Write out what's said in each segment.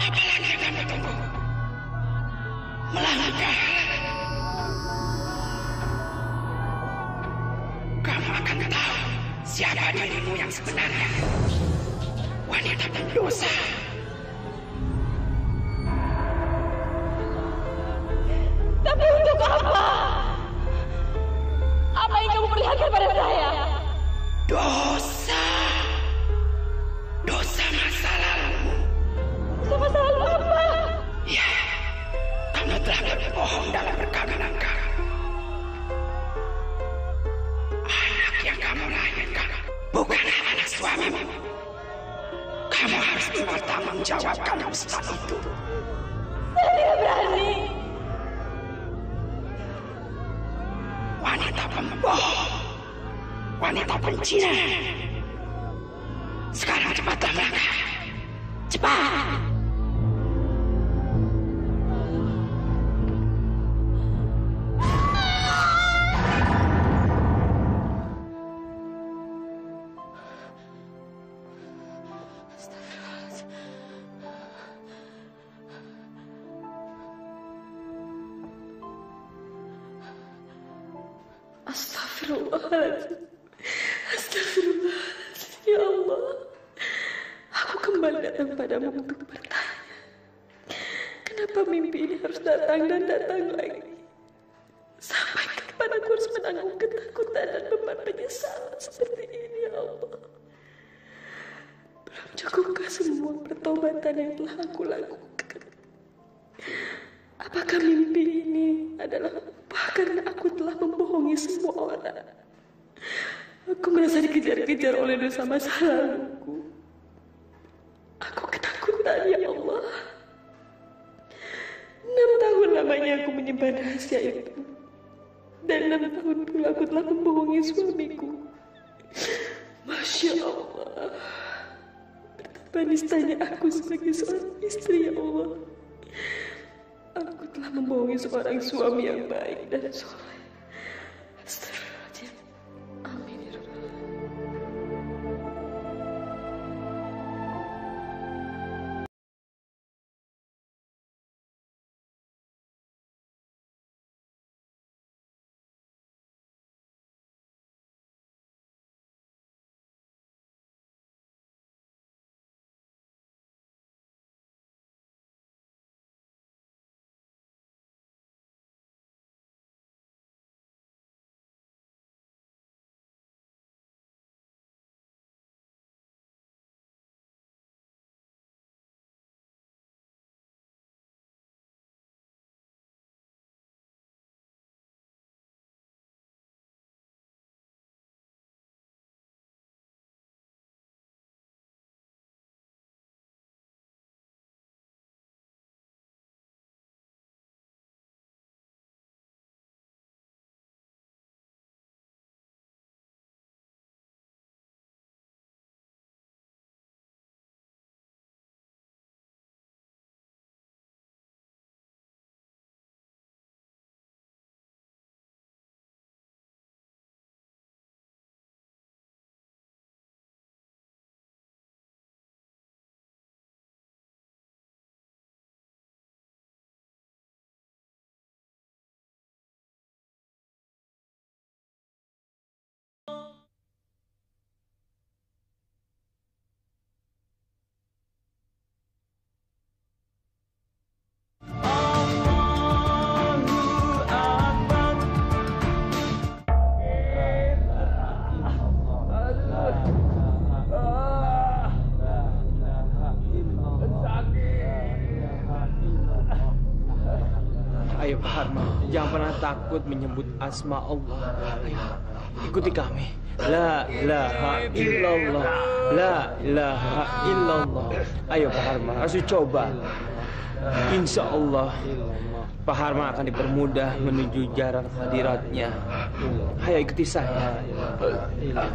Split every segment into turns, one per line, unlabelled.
Apalagi yang kamu tunggu? Melangkah. Kamu akan tahu siapa dirimu yang sebenarnya. Wanita pendosa.
Tapi untuk apa? Apa yang kamu perlihatkan pada saya?
Dosa. Dosa masa lalu.
Dosa masa lalu apa?
Ya, kamu telah berbohong dalam perkawinan kamu. Anak yang kamu lahirkan bukanlah anak suamimu. Kamu harus bertanggungjawabkan urusan itu.
Saya tidak berani.
Wanita pembohong, wanita pencina. Sekarang cepatlah melangkah. Cepat.
Astagfirullahaladzim. Astagfirullahaladzim. Ya Allah, aku kembali datang padamu untuk bertanya, kenapa mimpi ini harus datang dan datang lagi? Sampai kapan aku harus menanggung ketakutan dan beban penyesalan seperti ini, ya Allah? Belum cukupkah semua pertobatan yang telah aku lakukan? Apakah mimpi ini adalah upah karena aku telah membohongi semua orang? Aku merasa dikejar-kejar oleh dosa masa laluku. Aku ketakutan, ya Allah. 6 tahun lamanya aku menyimpan rahasia itu. Dan 6 tahun pula aku telah membohongi suamiku. Masya Allah. Betapa nistanya aku sebagai seorang istri, ya Allah. Aku telah membohongi seorang suami yang baik dan soleh. Astagfirullahaladzim. Amin ya Rabbal alamin.
Ayo Pak Harma, jangan pernah takut menyebut asma Allah. Ayo, ikuti kami. La ilaha illallah. La ilaha illallah. Ayo Pak Harma, harus coba. Insya Allah Pak Harma akan dipermudah menuju jalan hadiratnya. Ayo ikuti saya.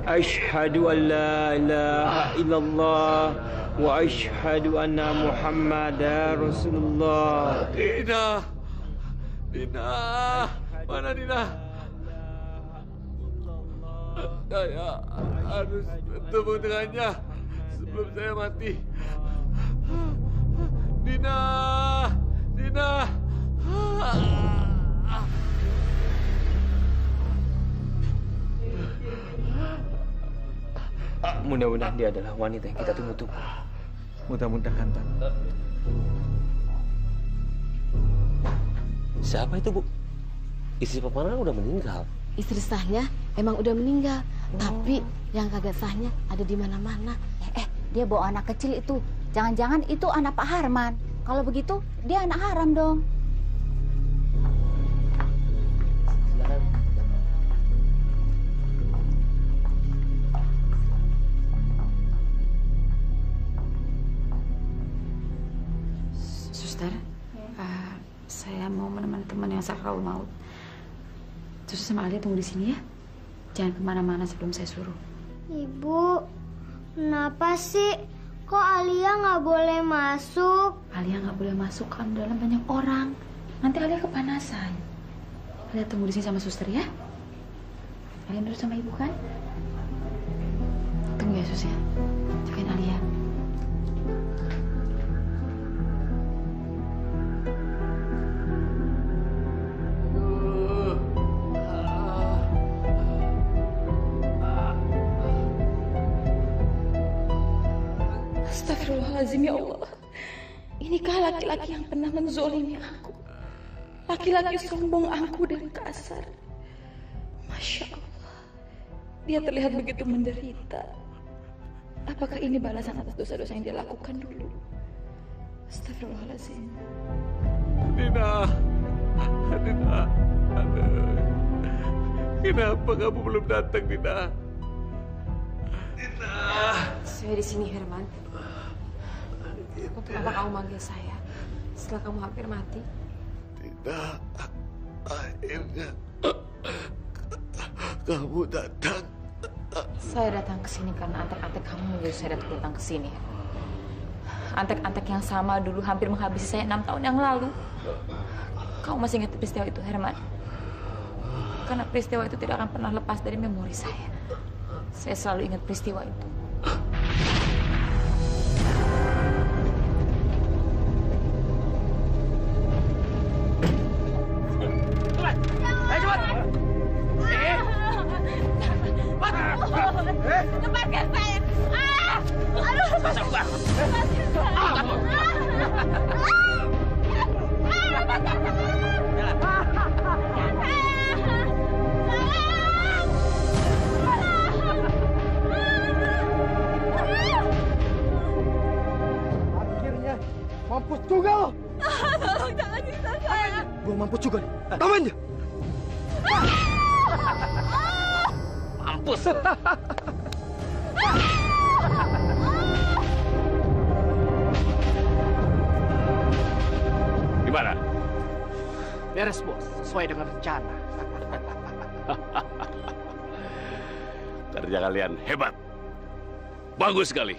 Asyhadu an la ilaha illallah wa asyhadu anna Muhammadar Rasulullah.
Dina, mana Dina? Saya harus bertemu dengannya sebelum saya mati. Dina.
Mudah-mudahan dia adalah wanita yang kita tunggu-tunggu.
Mudah-mudahan, Tan.
Siapa itu, Bu? Istri Pak Marwan udah meninggal.
Istri sahnya emang udah meninggal, tapi yang kagak sahnya ada di mana-mana.
Dia bawa anak kecil itu. Jangan-jangan itu anak Pak Harman. Kalau begitu, dia anak haram dong.
Suster, saya mau menemani teman yang sakral maut. Suster sama Alia tunggu di sini ya. Jangan kemana-mana sebelum saya suruh.
Ibu, kenapa sih? Kok Alia nggak boleh masuk?
Alia nggak boleh masuk kan dalam banyak orang. Nanti Alia kepanasan. Alia tunggu di sini sama suster ya. Alia nurut sama ibu kan? Tunggu ya sus ya. Jagain Alia.
Astagfirullahaladzim, ya Allah. Inikah laki-laki yang pernah menzolimi aku? Laki-laki sombong, angkuh dan kasar. Masya Allah. Dia terlihat begitu menderita. Apakah ini balasan atas dosa-dosa yang dia lakukan dulu? Astagfirullahaladzim.
Dina. Aduh. Kenapa kamu belum datang, Dina?
Saya di sini, Herman. Untuk apa kamu manggil saya setelah kamu hampir mati?
Tidak, akhirnya kamu datang.
Saya datang ke sini karena antek-antek kamu menyuruh saya datang ke sini. Antek-antek yang sama dulu hampir menghabisi saya 6 tahun yang lalu. Kamu masih ingat peristiwa itu, Herman? Karena peristiwa itu tidak akan pernah lepas dari memori saya. Saya selalu ingat peristiwa itu.
Lepaskan saya! Aduh! Lepaskan saya!
Akhirnya mampus juga lo.
Tolong jangan siksa saya!
Gua mampus juga nih. Taman dia. Mampus.
Gimana?
Beres, Bos. Sesuai dengan rencana.
Kerja kalian hebat. Bagus sekali.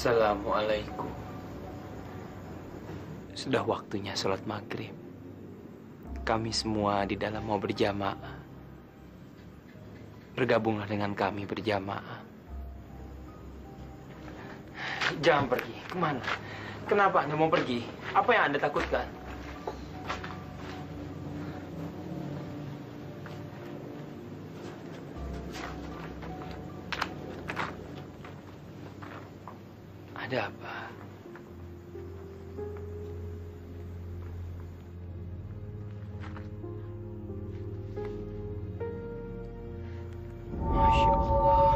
Assalamualaikum. Sudah waktunya sholat maghrib. Kami semua di dalam mau berjamaah. Bergabunglah dengan kami berjamaah. Jangan pergi. Kemana? Kenapa Anda mau pergi? Apa yang Anda takutkan? Ada apa? Masya Allah.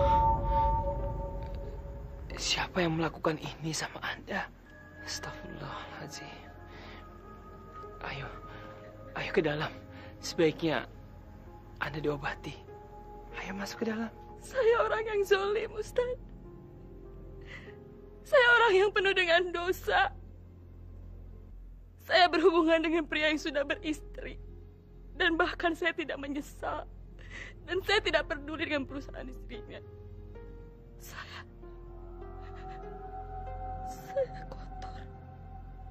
Siapa yang melakukan ini sama Anda? Astagfirullahaladzim. Ayo ke dalam. Sebaiknya Anda diobati. Ayo masuk ke dalam.
Saya orang yang zalim, Ustaz. Saya orang yang penuh dengan dosa. Saya berhubungan dengan pria yang sudah beristri. Dan bahkan saya tidak menyesal. Dan saya tidak peduli dengan perusahaan istrinya. Saya kotor.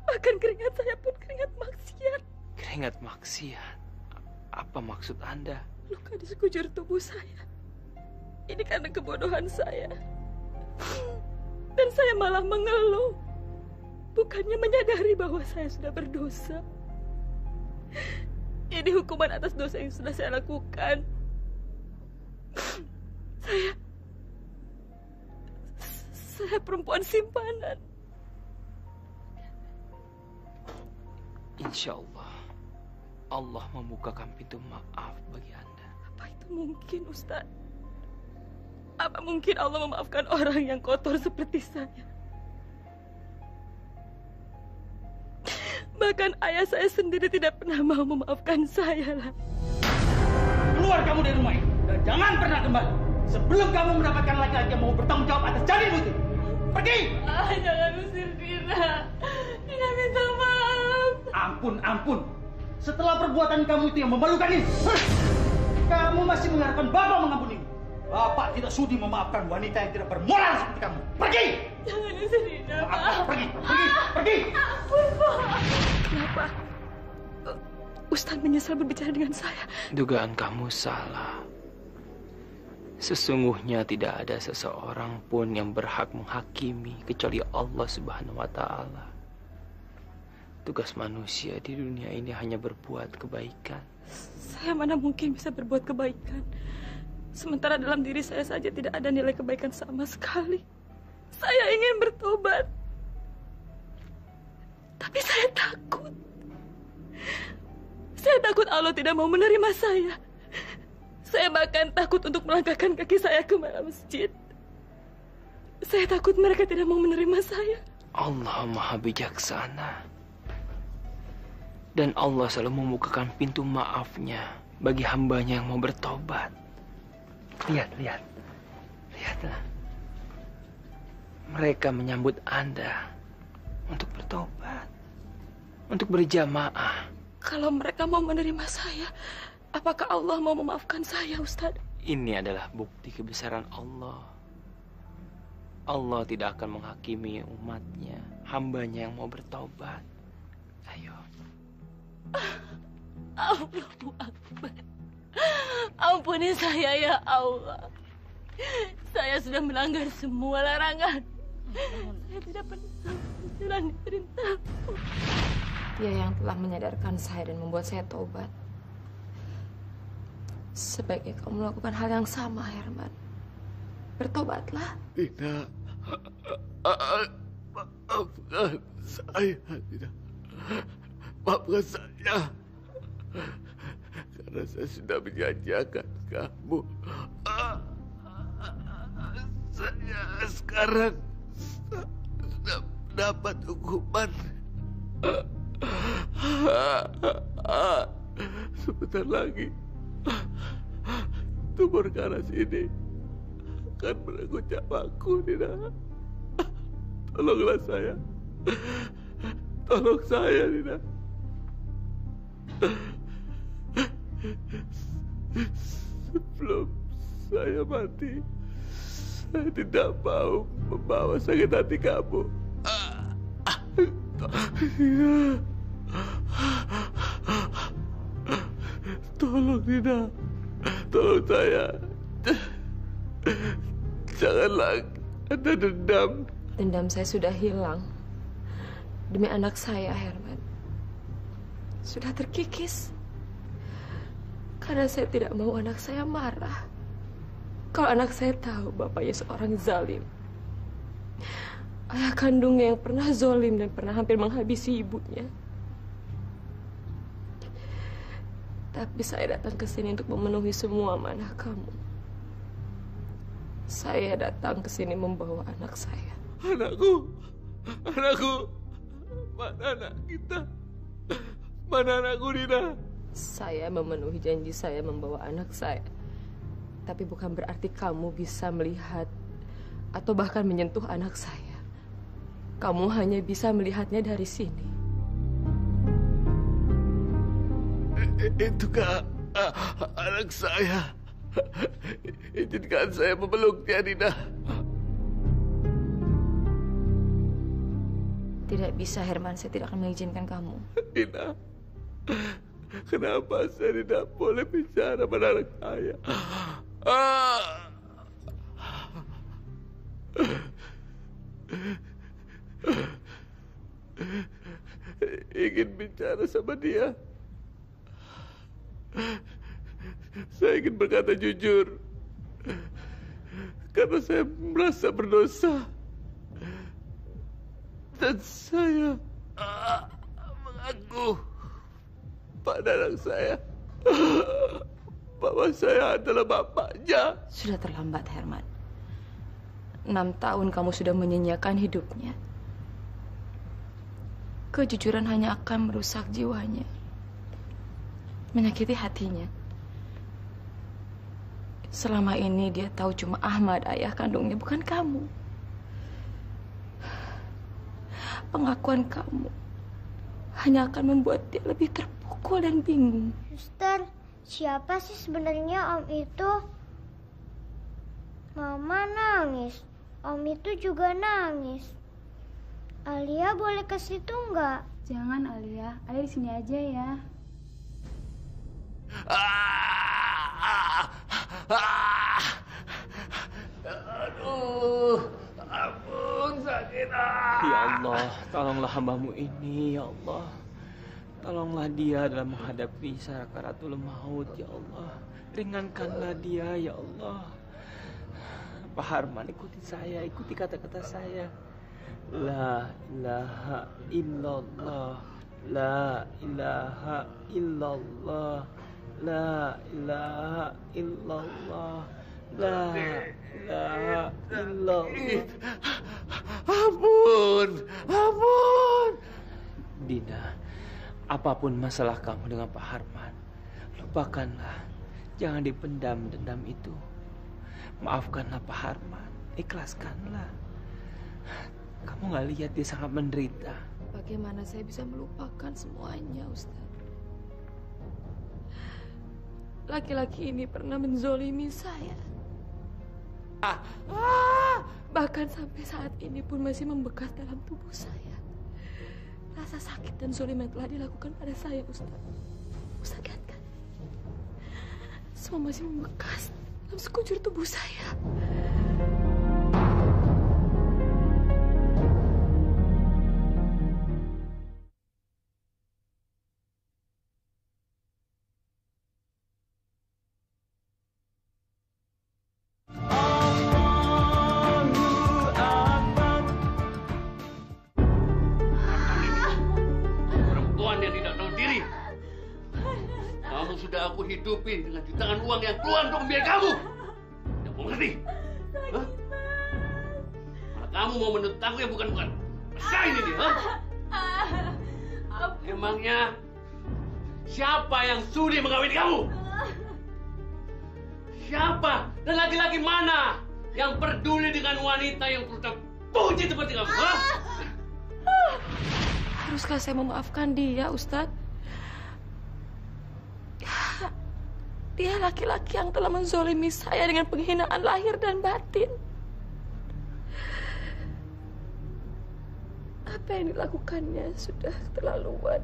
Bahkan keringat saya pun keringat maksiat.
Keringat maksiat? Apa maksud Anda?
Luka di sekujur tubuh saya. Ini karena kebodohan saya. Dan saya malah mengeluh. Bukannya menyadari bahwa saya sudah berdosa. Ini hukuman atas dosa yang sudah saya lakukan. Saya perempuan simpanan.
Insya Allah, Allah membukakan pintu maaf bagi Anda.
Apa itu mungkin, Ustaz? Apa mungkin Allah memaafkan orang yang kotor seperti saya? Bahkan ayah saya sendiri tidak pernah mau memaafkan saya lah.
Keluar kamu dari rumah ini dan jangan pernah kembali sebelum kamu mendapatkan laki-laki yang mau bertanggung jawab atas janinmu itu. Pergi!
Jangan usir Dina. Dina minta maaf.
Ampun. Setelah perbuatan kamu itu yang memalukan ini, kamu masih mengharapkan Bapak mengampunimu. Bapak tidak sudi memaafkan wanita yang tidak bermoral seperti kamu. Pergi!
Jangan usir Dina, Pak.
Pergi!
Ampun, Pak. Kenapa? Ustaz menyesal berbicara dengan saya.
Dugaan kamu salah. Sesungguhnya tidak ada seseorang pun yang berhak menghakimi kecuali Allah Subhanahu wa Ta'ala. Tugas manusia di dunia ini hanya berbuat kebaikan.
Saya mana mungkin bisa berbuat kebaikan. Sementara dalam diri saya saja tidak ada nilai kebaikan sama sekali. Saya ingin bertobat. Tapi saya takut. Saya takut Allah tidak mau menerima saya. Saya bahkan takut untuk melangkahkan kaki saya ke masjid. Saya takut mereka tidak mau menerima saya.
Allah Maha Bijaksana. Dan Allah selalu membukakan pintu maafnya bagi hambanya yang mau bertobat. Lihatlah. Mereka menyambut Anda untuk bertobat, untuk berjamaah.
Kalau mereka mau menerima saya, apakah Allah mau memaafkan saya, Ustaz?
Ini adalah bukti kebesaran Allah. Allah tidak akan menghakimi umatnya, hambanya yang mau bertobat. Ayo.
Allahu Akbar. Ampuni saya ya Allah. Saya sudah melanggar semua larangan. Saya tidak pernah menjalani perintahmu.
Dia yang telah menyadarkan saya dan membuat saya tobat. Sebaiknya kamu melakukan hal yang sama, Herman. Bertobatlah.
Tidak. Maafkan saya, tidak. Maafkan saya. Karena saya sudah menyanyiakan kamu. Saya sekarang sudah mendapat hukuman. Sebentar lagi tumor ganas ini akan merenggut nyawaku, Nina. Tolonglah saya. Tolong saya, Nina. Sebelum saya mati, saya tidak mau membawa sakit hati kamu. Tolong, Nina. Tolong saya. Janganlah ada dendam.
Dendam saya sudah hilang. Demi anak saya, Herman. Sudah terkikis. Karena saya tidak mau anak saya marah. Kalau anak saya tahu bapaknya seorang zalim.
Ayah kandungnya yang pernah zolim dan pernah hampir menghabisi ibunya. Tapi saya datang ke sini untuk memenuhi semua amanah kamu. Saya datang ke sini membawa anak saya.
Anakku, mana anak kita? Mana anakku, Dina?
Saya memenuhi janji saya membawa anak saya. Tapi bukan berarti kamu bisa melihat atau bahkan menyentuh anak saya. Kamu hanya bisa melihatnya dari sini.
Itukah anak saya? Izinkan saya memeluknya, Dina.
Tidak bisa, Herman. Saya tidak akan mengizinkan kamu.
Dina, kenapa saya tidak boleh bicara pada anak saya? Ingin bicara sama dia. Saya ingin berkata jujur. Karena saya merasa berdosa. Dan saya mengaku pada anak saya bahwa saya adalah bapaknya.
Sudah terlambat, Herman. 6 tahun kamu sudah menyanyiakan hidupnya. Kejujuran hanya akan merusak jiwanya, menyakiti hatinya. Selama ini dia tahu cuma Ahmad, ayah kandungnya, bukan kamu. Pengakuan kamu hanya akan membuat dia lebih terpukul dan bingung.
Suster, siapa sih sebenarnya Om itu? Mama nangis. Om itu juga nangis. Alia boleh ke situ nggak?
Jangan, Alia. Alia di sini aja ya.
Aduh, ampun sakit.
Ya Allah, tolonglah hamba-Mu ini, ya Allah. Tolonglah dia dalam menghadapi sakaratul maut, ya Allah. Ringankanlah dia, ya Allah. Pak Harman, ikuti saya, ikuti kata-kata saya. La ilaha illallah, la ilaha illallah, la ilaha illallah, la ilaha illallah.
Ampun, ampun.
Dina, apapun masalah kamu dengan Pak Harman, lupakanlah. Jangan dipendam dendam itu. Maafkanlah Pak Harman, ikhlaskanlah. Kamu nggak lihat dia sangat menderita.
Bagaimana saya bisa melupakan semuanya, Ustaz? Laki-laki ini pernah menzolimi saya. Bahkan sampai saat ini pun masih membekas dalam tubuh saya. Rasa sakit dan zolim yang telah dilakukan pada saya, Ustaz. Ustaz lihat kan? Semua masih membekas dalam sekujur tubuh saya.
Aku hidupin dengan jutaan uang yang keluar untuk membiayai kamu. Tidak mau ngerti? Hah? Malah kamu mau menuntut aku yang bukan-bukan. Rasain ini, ha? Emangnya siapa yang sudi mengawini kamu? Siapa? Dan laki-laki mana yang peduli dengan wanita yang perlu terpuji seperti kamu? Ha?
Haruskah saya memaafkan dia, Ustadz? Dia laki-laki yang telah menzolimi saya dengan penghinaan lahir dan batin. Apa yang dilakukannya sudah keterlaluan.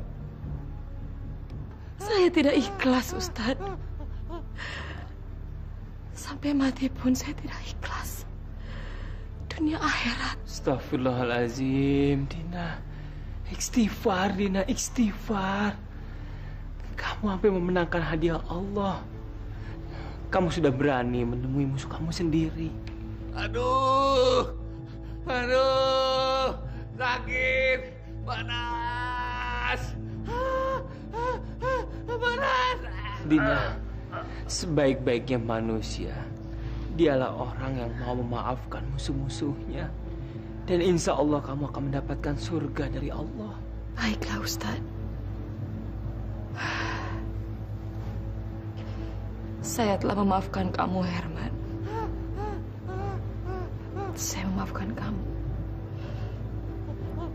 Saya tidak ikhlas, Ustadz. Sampai mati pun saya tidak ikhlas. Dunia akhirat.
Astagfirullahaladzim, Dina. Istighfar, Dina, istighfar. Kamu sampai memenangkan hadiah Allah. Kamu sudah berani menemui musuh kamu sendiri.
Aduh, aduh. Sakit. Panas. Panas.
Dina, sebaik-baiknya manusia, dialah orang yang mau memaafkan musuh-musuhnya. Dan insya Allah kamu akan mendapatkan surga dari Allah.
Baiklah, Ustaz. Saya telah memaafkan kamu, Herman. Saya memaafkan kamu.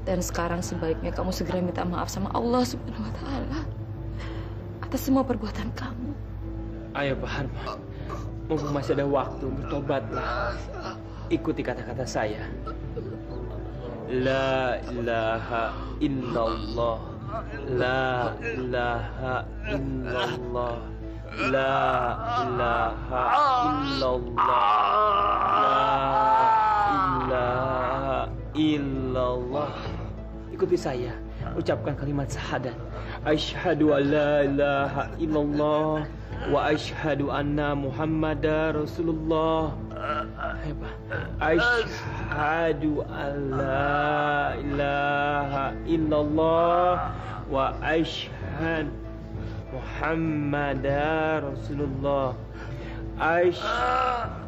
Dan sekarang sebaiknya kamu segera minta maaf sama Allah Subhanahu wa Ta'ala atas semua perbuatan kamu.
Ayo Pak Harman, mumpung masih ada waktu, bertobatlah. Ikuti kata-kata saya. La ilaha illallah. La ilaha illallah. La ilaha illallah. La ilaha illallah. Ikuti saya. Ucapkan kalimat syahadat. Asyhadu an la ilaha illallah wa asyhadu anna Muhammadar Rasulullah. Asyhadu an la ilaha illallah wa asyhadu Muhammadar Rasulullah. Asyhadu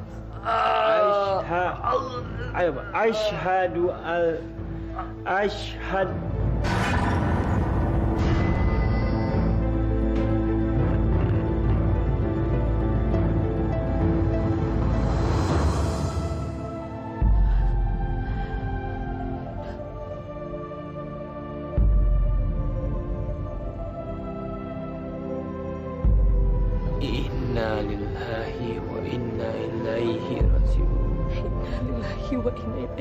Inna lillahi wa inna ilaihi raji'un.
Inna lillahi wa inna ilaihi raji'un.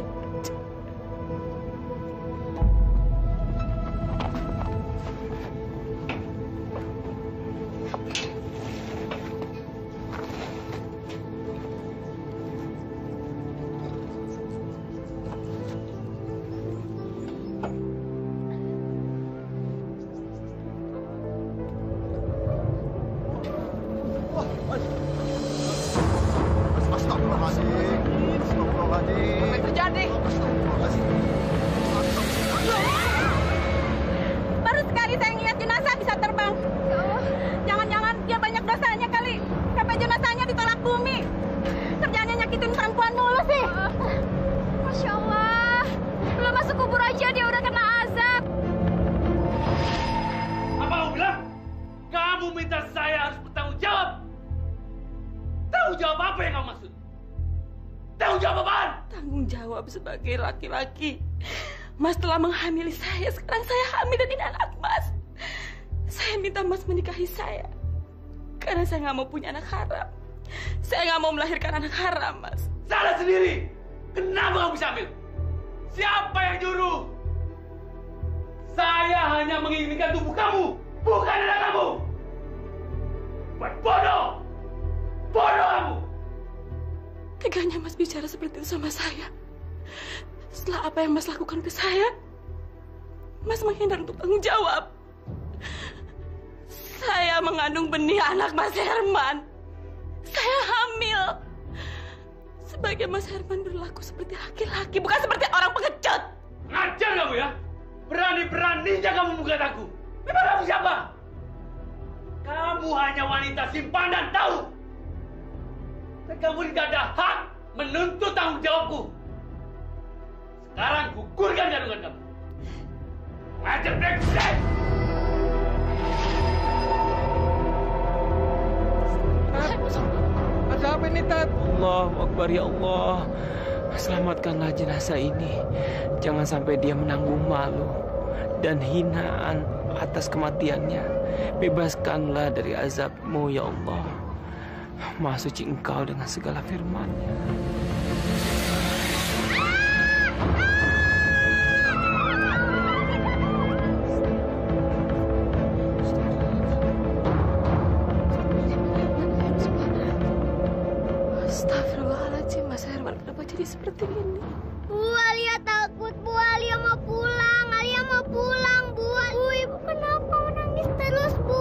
Baru sekali saya ngeliat jenazah bisa terbang. Jangan-jangan dia banyak dosanya kali. Sampai jenazahnya ditolak bumi. Kerjaannya nyakitin perempuan mulu sih. Masya Allah. Belum masuk kubur aja dia udah kena azab.
Apa kamu bilang? Kamu minta saya harus bertanggung jawab. Tanggung jawab apa yang kamu maksud? Tanggung jawab apaan?
Tanggung jawab sebagai laki-laki. Mas telah menghamili saya. Sekarang saya hamil dan ini anak Mas. Saya minta Mas menikahi saya. Karena saya nggak mau punya anak haram. Saya nggak mau melahirkan anak haram, Mas.
Salah sendiri. Kenapa kamu bisa hamil? Siapa yang nyuruh? Saya hanya menginginkan tubuh kamu, bukan anak kamu. Buat bodoh. Bodoh kamu.
Teganya Mas bicara seperti itu sama saya. Setelah apa yang Mas lakukan ke saya, Mas menghindar untuk tanggung jawab. Saya mengandung benih anak Mas Herman. Saya hamil. Sebagai Mas Herman berlaku seperti laki-laki, bukan seperti orang pengecut.
Ngajar kamu ya? Berani-beraninya kamu menggugat aku. Memang kamu siapa? Kamu hanya wanita simpanan, tahu? Dan kamu tidak ada hak menuntut tanggung jawabku. Sekarang gugurkan kandungan kamu. Ngajar brengsek!
Ada apa ini, Tat? Allahu Akbar, ya Allah. Selamatkanlah jenazah ini. Jangan sampai dia menanggung malu dan hinaan atas kematiannya. Bebaskanlah dari azab-Mu, ya Allah. Maha suci Engkau dengan segala firman-Nya.
Astagfirullahaladzim, Mas Herman, kenapa jadi seperti ini?
Bu, Alia takut. Bu, Alia mau pulang. Alia mau pulang, Bu. Bu, Ibu kenapa menangis terus, Bu?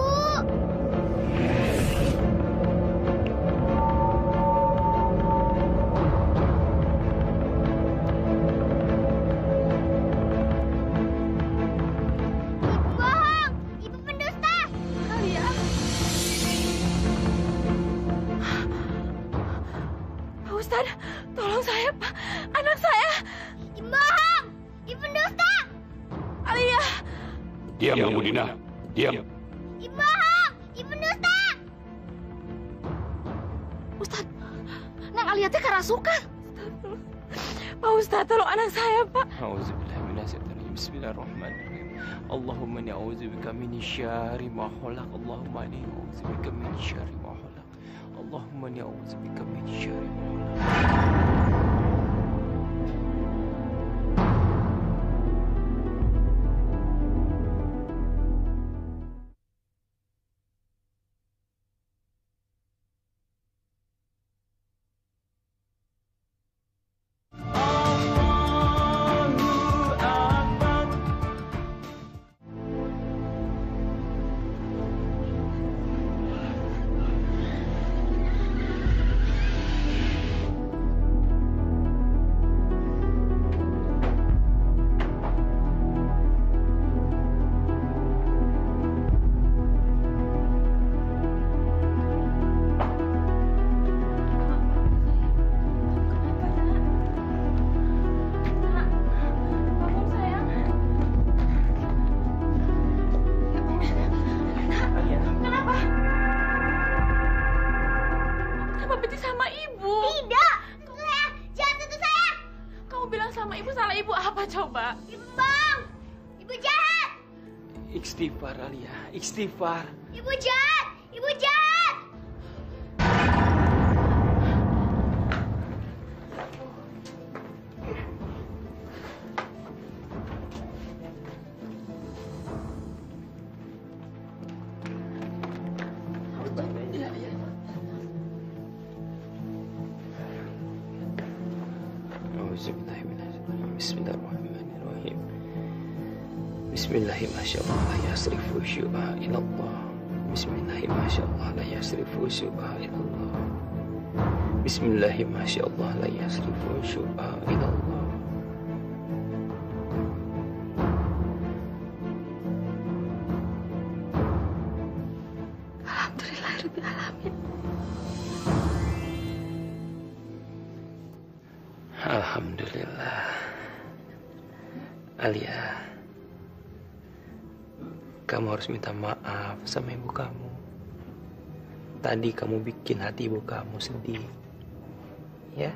Ustaz, tolong saya, Pak. Anak saya.
Bohong! Ibu dusta!
Alia.
Diam kamu, Dina. Diam.
Ibu bohong! Ibu dusta!
Ustaz, Neng Alia teh kerasukan.
Pak Ustaz, tolong anak saya, Pak.
A'udzubillahi minasyaitonirrajim. Bismillahirrahmanirrahim. Allahumma inni a'udzubika min syarri ma khalaq. Allahumma inni a'udzubika min syarri ma khalaq. Allahumma inni a'udzubika min syarri ma khalaq. Istighfar, Alia. Istighfar.
Ibu jahat! Ibu jahat!
Bismillahirrahmanirrahim. Bismillahi masyaallah la yasrifu syu'a ilallah. Bismillahi masyaallah la yasrifu syu'a ilallah. Bismillahi masyaallah la yasrifu syu'a ilallah.
Alhamdulillahirabbil alamin.
Alhamdulillah. Alia, kamu harus minta maaf sama ibu kamu. Tadi kamu bikin hati ibu kamu sedih. Ya?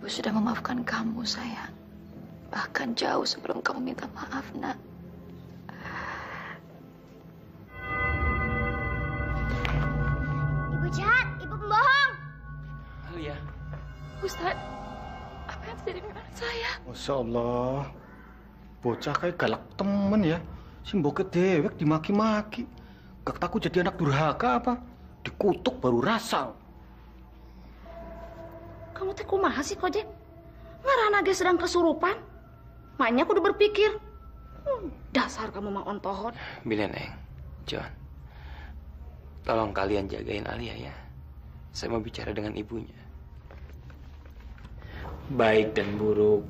Ibu sudah memaafkan kamu, sayang. Bahkan jauh sebelum kamu minta maaf, Nak.
Ibu jahat! Ibu pembohong!
Alia.
Ustaz, apa yang terjadi dengan anak saya?
Masya Allah, bocah kayak galak temen ya. Si mboket dewek dimaki-maki. Gak takut jadi anak durhaka apa? Dikutuk baru rasal.
Kamu teh kumaha sih, Kojek? Ngarana ge sedang kesurupan. Maknya aku udah berpikir. Dasar kamu mah ontohon.
Bileneng, John. Tolong kalian jagain Alia ya. Saya mau bicara dengan ibunya. Baik dan buruk,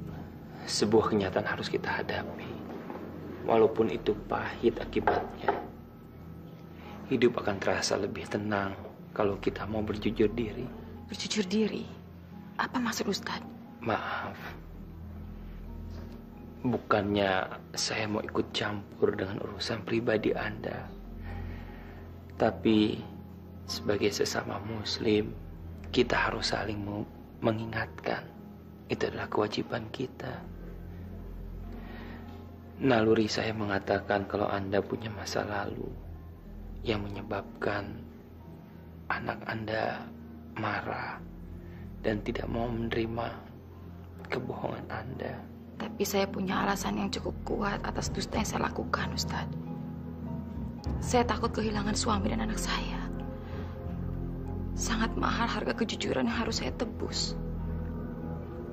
sebuah kenyataan harus kita hadapi. Walaupun itu pahit akibatnya. Hidup akan terasa lebih tenang kalau kita mau berjujur diri.
Berjujur diri? Apa maksud Ustaz?
Maaf. Bukannya saya mau ikut campur dengan urusan pribadi Anda. Tapi sebagai sesama muslim, kita harus saling mengingatkan. Itu adalah kewajiban kita. Naluri saya mengatakan kalau Anda punya masa lalu yang menyebabkan anak Anda marah dan tidak mau menerima kebohongan Anda.
Tapi saya punya alasan yang cukup kuat atas dusta yang saya lakukan, Ustaz. Saya takut kehilangan suami dan anak saya. Sangat mahal harga kejujuran yang harus saya tebus.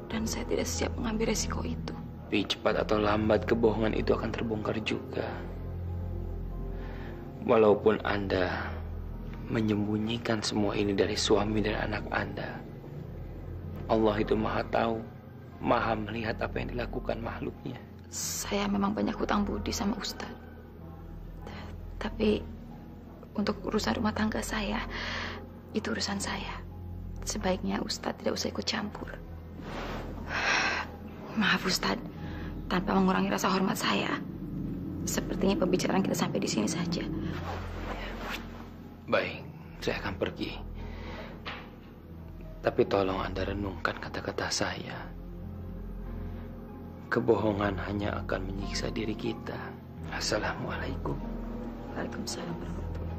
Dan saya tidak siap mengambil resiko itu.
Tapi cepat atau lambat kebohongan itu akan terbongkar juga. Walaupun Anda menyembunyikan semua ini dari suami dan anak Anda, Allah itu maha tahu, maha melihat apa yang dilakukan makhluknya.
Saya memang banyak hutang budi sama Ustaz. Tapi untuk urusan rumah tangga saya, itu urusan saya. Sebaiknya Ustadz tidak usah ikut campur. Maaf Ustadz, tanpa mengurangi rasa hormat saya. Sepertinya pembicaraan kita sampai di sini saja.
Baik, saya akan pergi. Tapi tolong Anda renungkan kata-kata saya. Kebohongan hanya akan menyiksa diri kita. Assalamualaikum.
Waalaikumsalam warahmatullahi.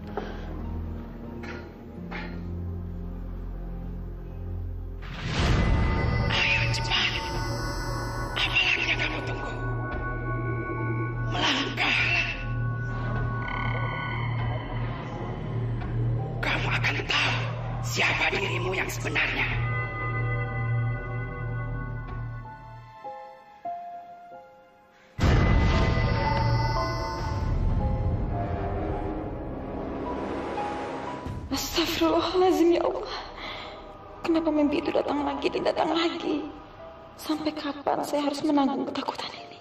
Ayo cepat. Apa lagi yang kamu tunggu? Melangkahlah. Kamu akan tahu siapa dirimu yang sebenarnya.
Astagfirullahaladzim ya Allah. Kenapa mimpi itu datang lagi dan datang lagi? Sampai kapan saya harus menanggung ketakutan ini?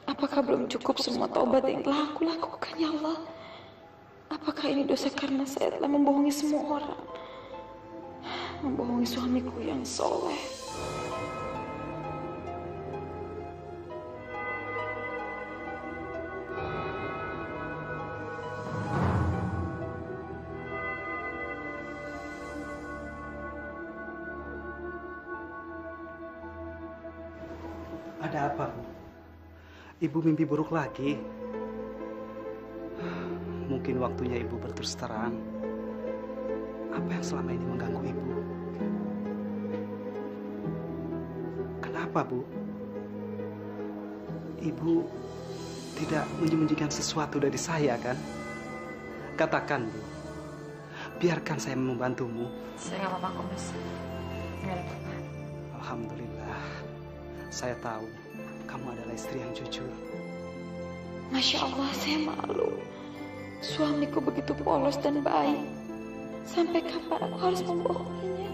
Apakah belum cukup semua taubat yang telah aku lakukan ya Allah? Apakah ini dosa karena saya telah membohongi semua orang? Membohongi suamiku yang soleh.
Ada apa, Bu? Ibu mimpi buruk lagi. Mungkin waktunya Ibu berterus terang. Apa yang selama ini mengganggu Ibu? Kenapa, Bu? Ibu tidak menyembunyikan sesuatu dari saya, kan? Katakan, Bu. Biarkan saya membantumu.
Saya nggak apa-apa kok, Mas. Nggak ada apa-apa.
Alhamdulillah. Saya tahu kamu adalah istri yang jujur.
Masya Allah, saya malu. Suamiku begitu polos dan baik. Sampai kapan aku harus membohonginya?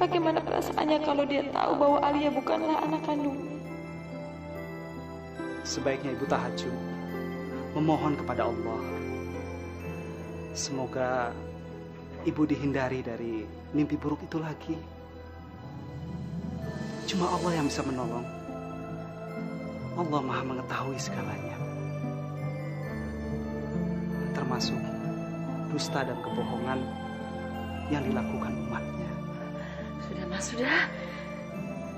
Bagaimana perasaannya kalau dia tahu bahwa Alia bukanlah anak kandungnya?
Sebaiknya Ibu tahajud, memohon kepada Allah. Semoga Ibu dihindari dari mimpi buruk itu lagi. Cuma Allah yang bisa menolong. Allah Maha mengetahui segalanya. Termasuk dusta dan kebohongan yang dilakukan umatnya.
Sudah, Mas, sudah.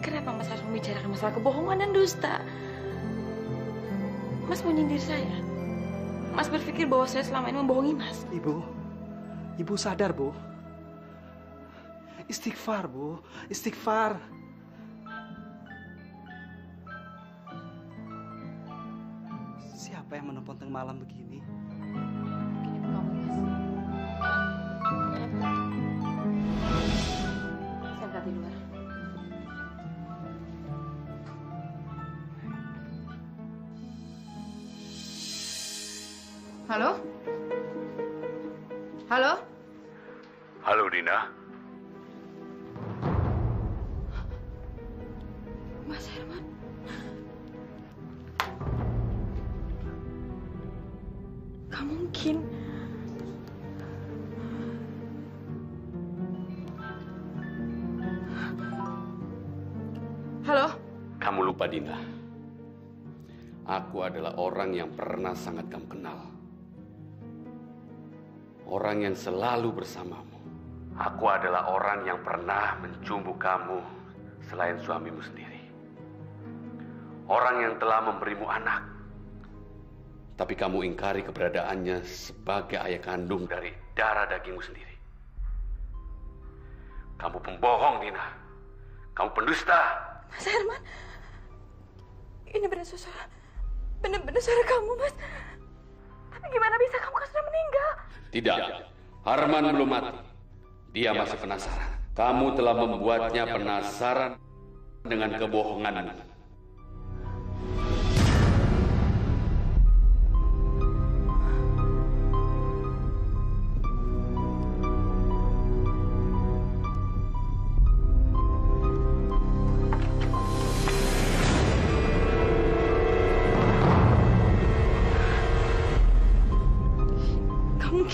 Kenapa Mas harus membicarakan masalah kebohongan dan dusta? Mas mau nyindir saya? Mas berpikir bahwa saya selama ini membohongi Mas?
Ibu sadar, Bu. Istighfar, Bu. Istighfar. Siapa yang menelpon tengah malam begini?
Mungkin ibu kamu, Mas. Saya angkat di luar. Halo? Halo?
Halo, Dina.
Mas Herman. Gak mungkin. Halo?
Kamu lupa, Dina. Aku adalah orang yang pernah sangat kamu kenal. Orang yang selalu bersamamu. Aku adalah orang yang pernah mencumbu kamu selain suamimu sendiri. Orang yang telah memberimu anak. Tapi kamu ingkari keberadaannya sebagai ayah kandung dari darah dagingmu sendiri. Kamu pembohong, Dina. Kamu pendusta.
Mas Herman, ini benar-benar suara kamu, Mas. Tapi gimana bisa kamu kan sudah meninggal?
Tidak, Harman belum mati. Dia masih penasaran. Kamu telah membuatnya penasaran dengan kebohonganmu.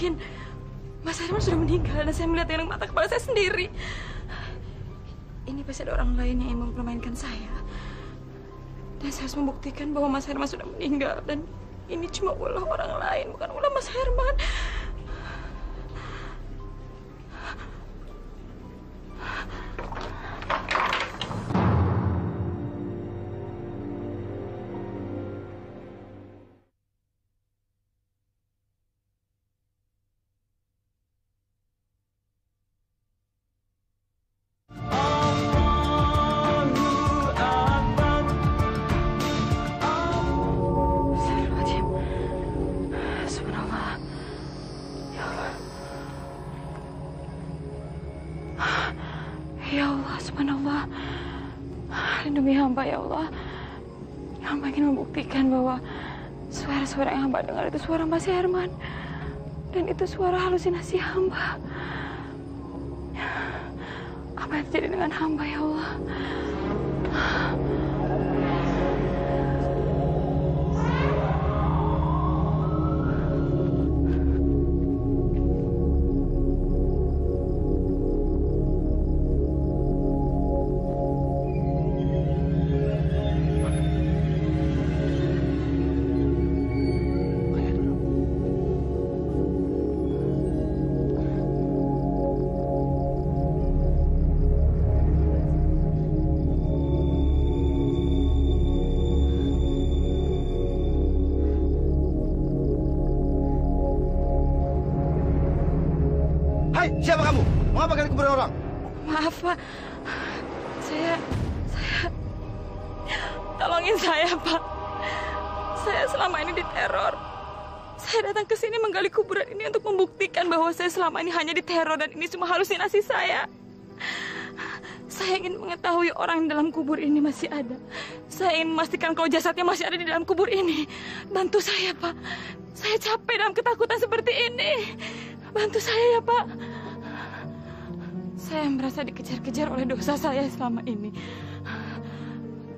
mungkin Mas Herman sudah meninggal dan saya melihat dengan mata kepala saya sendiri. Ini pasti ada orang lain yang ingin mempermainkan saya. Dan saya harus membuktikan bahwa Mas Herman sudah meninggal. Dan ini cuma ulah orang lain, bukan ulah Mas Herman. Ya Allah, subhanallah. Lindungi hamba ya Allah. Hamba ingin membuktikan bahwa suara-suara yang hamba dengar itu suara Mas Herman. Dan itu suara halusinasi hamba. Apa yang terjadi dengan hamba ya Allah?
Hai, siapa kamu? Mengapa kalian kuburan orang?
Maaf, Pak. Saya... Tolongin saya, Pak. Saya selama ini diteror. Saya datang ke sini menggali kuburan ini untuk membuktikan bahwa saya selama ini hanya diteror dan ini semua halusinasi saya. Saya ingin mengetahui orang dalam kubur ini masih ada. Saya ingin memastikan kalau jasadnya masih ada di dalam kubur ini. Bantu saya, Pak. Saya capek dalam ketakutan seperti ini. Bantu saya ya, Pak. Saya merasa dikejar-kejar oleh dosa saya selama ini.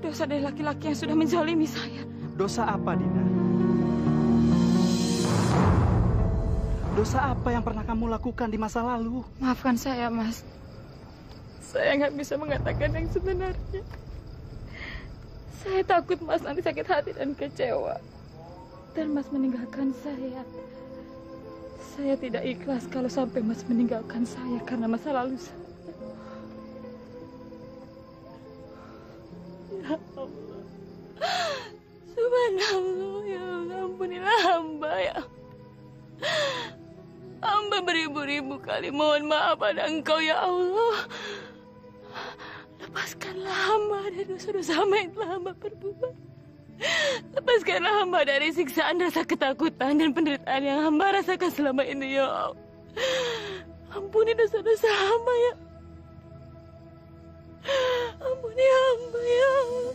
Dosa dari laki-laki yang sudah menzalimi saya.
Dosa apa, Dina? Dosa apa yang pernah kamu lakukan di masa lalu?
Maafkan saya, Mas. Saya nggak bisa mengatakan yang sebenarnya. Saya takut Mas nanti sakit hati dan kecewa. Dan Mas meninggalkan saya. Saya tidak ikhlas kalau sampai Mas meninggalkan saya karena masa lalu saya. Ya Allah. Subhanallah, ya Allah, ampunilah hamba ya. Hamba beribu-ribu kali mohon maaf pada Engkau ya Allah. Lepaskanlah hamba dari dosa-dosa hamba yang telah hamba perbuat. Lepaskanlah hamba dari siksaan rasa ketakutan dan penderitaan yang hamba rasakan selama ini ya Allah. Ampuni dosa-dosa hamba ya. Ampuni hamba ya Allah.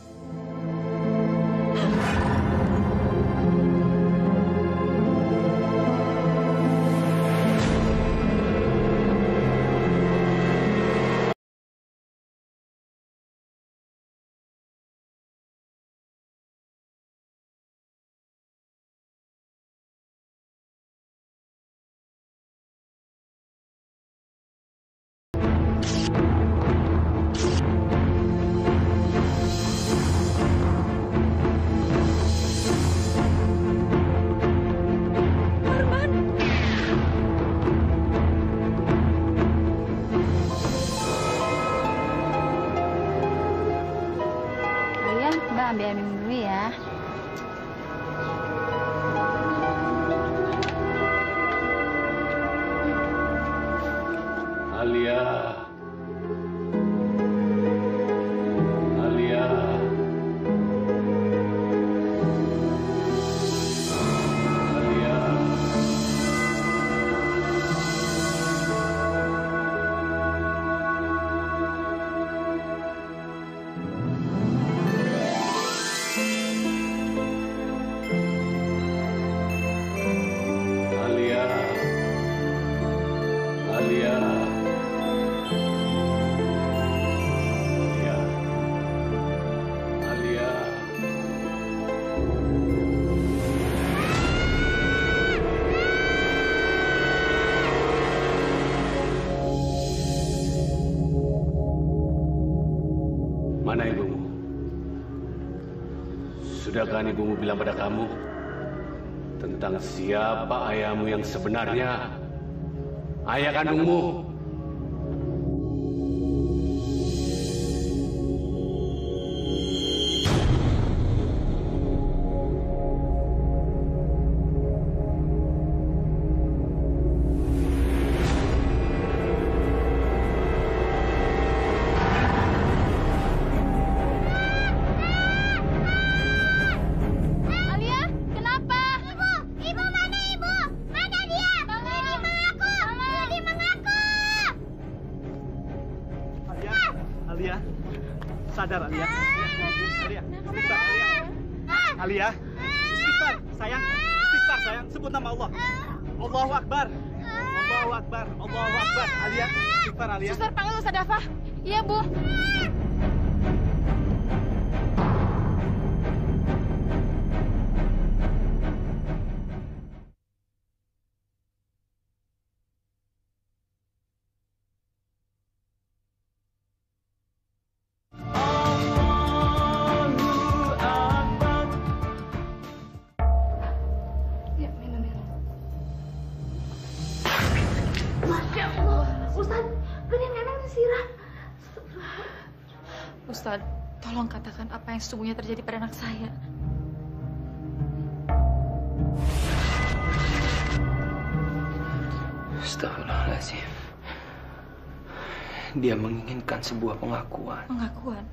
Sudahkah ibumu bilang pada kamu tentang siapa ayahmu yang sebenarnya? Ayah kandungmu.
Sadar, Alia. Alia, istighfar, Alia. Alia, istighfar, sayang. Istighfar, sayang. Sebut nama Allah. Allahu Akbar. Allahu Akbar. Allahu Akbar. Alia, istighfar, Alia.
Suster, panggil Ustaz Dafa. Iya, Bu. Ustaz, tolong katakan apa yang sesungguhnya terjadi pada anak saya.
Astagfirullahaladzim. Dia menginginkan sebuah pengakuan.
Pengakuan?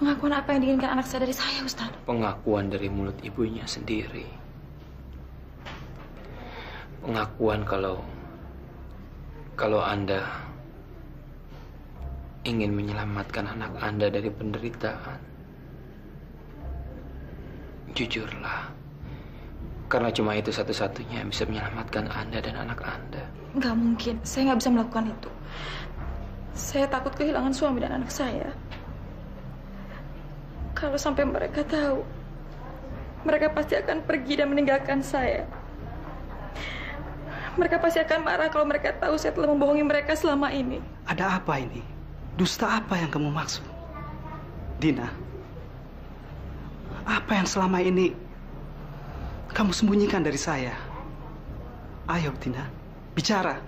Pengakuan apa yang diinginkan anak saya dari saya, Ustaz?
Pengakuan dari mulut ibunya sendiri. Pengakuan kalau Anda ingin menyelamatkan anak Anda dari penderitaan. Jujurlah. Karena cuma itu satu-satunya yang bisa menyelamatkan Anda dan anak Anda.
Nggak mungkin. Saya nggak bisa melakukan itu. Saya takut kehilangan suami dan anak saya. Kalau sampai mereka tahu, mereka pasti akan pergi dan meninggalkan saya. Mereka pasti akan marah kalau mereka tahu saya telah membohongi mereka selama ini.
Ada apa ini? Dusta apa yang kamu maksud? Dina, apa yang selama ini kamu sembunyikan dari saya? Ayo, Dina, bicara.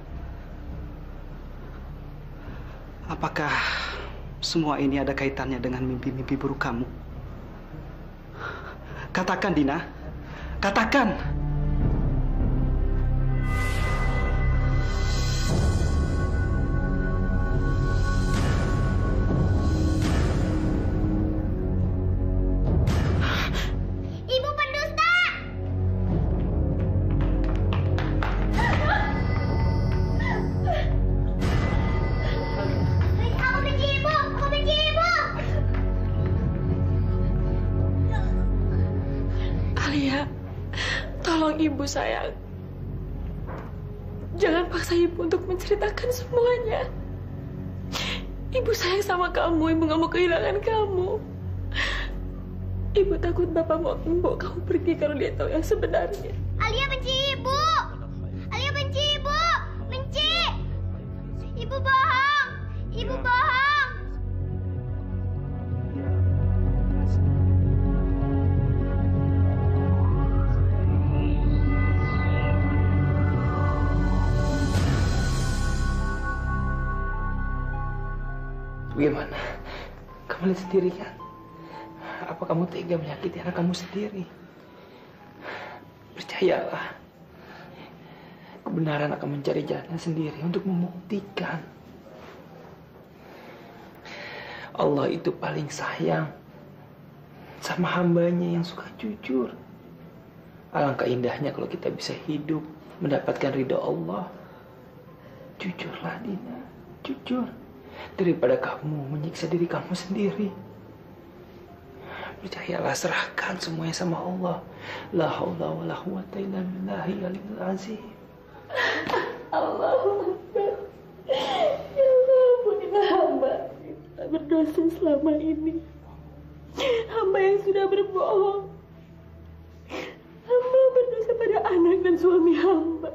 Apakah semua ini ada kaitannya dengan mimpi-mimpi buruk kamu? Katakan, Dina. Katakan.
Ibu sayang, jangan paksa ibu untuk menceritakan semuanya. Ibu sayang sama kamu, ibu nggak mau kehilangan kamu. Ibu takut bapak mau membawa kamu pergi kalau dia tahu yang sebenarnya.
Alia benci ibu. Alia benci ibu. Benci. Ibu bohong. Ibu bohong.
Bagaimana? Kamu lihat sendiri kan? Apa kamu tega menyakiti anak kamu sendiri? Percayalah, kebenaran akan mencari jalan sendiri untuk membuktikan. Allah itu paling sayang sama hambanya yang suka jujur. Alangkah indahnya kalau kita bisa hidup mendapatkan ridho Allah. Jujurlah, Dina, jujur. Daripada kamu menyiksa diri kamu sendiri. Percayalah, serahkan semuanya sama Allah. La haula wa la quwwata illa billahi al-aliyyil azim.
Allahu Akbar. Ya Allah, ampunilah hamba. Kita berdosa selama ini. Hamba yang sudah berbohong. Hamba berdosa pada anak dan suami hamba.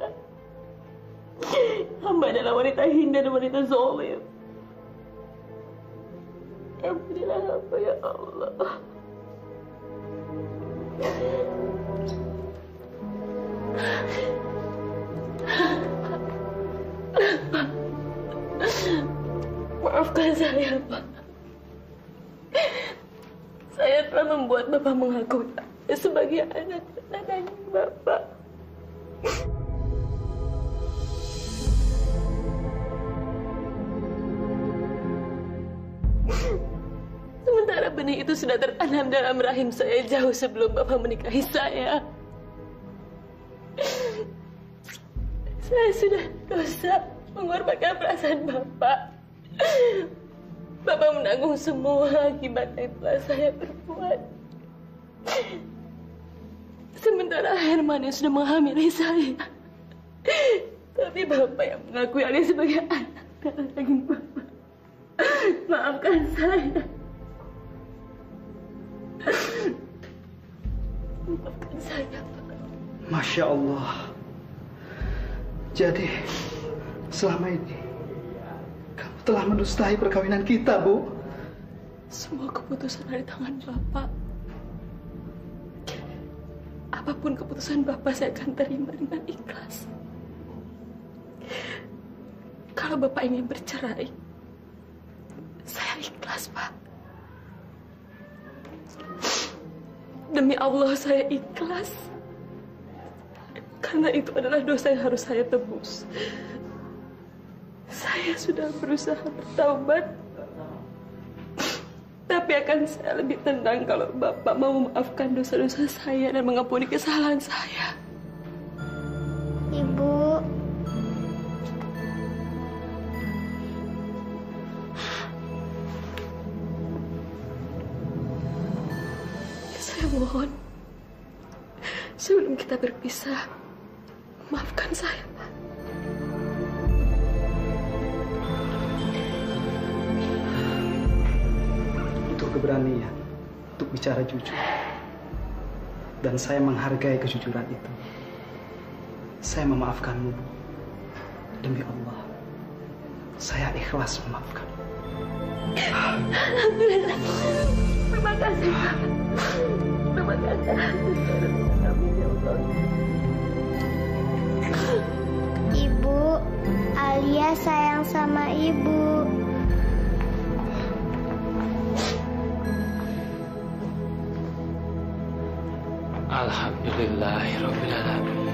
Hamba adalah wanita hina dan wanita zalim. Ampunilah hamba ya Allah.
Maafkan saya, Pak. Saya telah membuat Bapak mengakui saya sebagai anak daging Bapak. Sementara benih itu sudah tertanam dalam rahim saya jauh sebelum Bapak menikahi saya. Saya sudah dosa mengorbankan perasaan Bapak. Bapak menanggung semua akibat yang telah saya perbuat. Sementara Herman yang sudah menghamili saya. Tapi Bapak yang mengakui Alia sebagai anak darah daging Bapak. Maafkan saya. Maafkan saya, Pak.
Masya Allah. Jadi, selama ini kamu telah mendustai perkawinan kita, Bu.
Semua keputusan ada di tangan Bapak. Apapun keputusan Bapak, saya akan terima dengan ikhlas. Kalau Bapak ingin bercerai, saya ikhlas, Pak. Demi Allah, saya ikhlas. Karena itu adalah dosa yang harus saya tebus. Saya sudah berusaha bertaubat. Tapi akan saya lebih tenang kalau Bapak mau memaafkan dosa-dosa saya dan mengampuni kesalahan saya.
Ibu.
Saya mohon, sebelum kita berpisah, maafkan saya, Pak.
Itu keberanian untuk bicara jujur. Dan saya menghargai kejujuran itu. Saya memaafkanmu, Bu. Demi Allah, saya ikhlas memaafkan.
Alhamdulillah. Terima kasih, Pak. Terima kasih atas kami, ya Allah.
Ibu, Alia sayang sama Ibu.
Alhamdulillahirabbil alamin.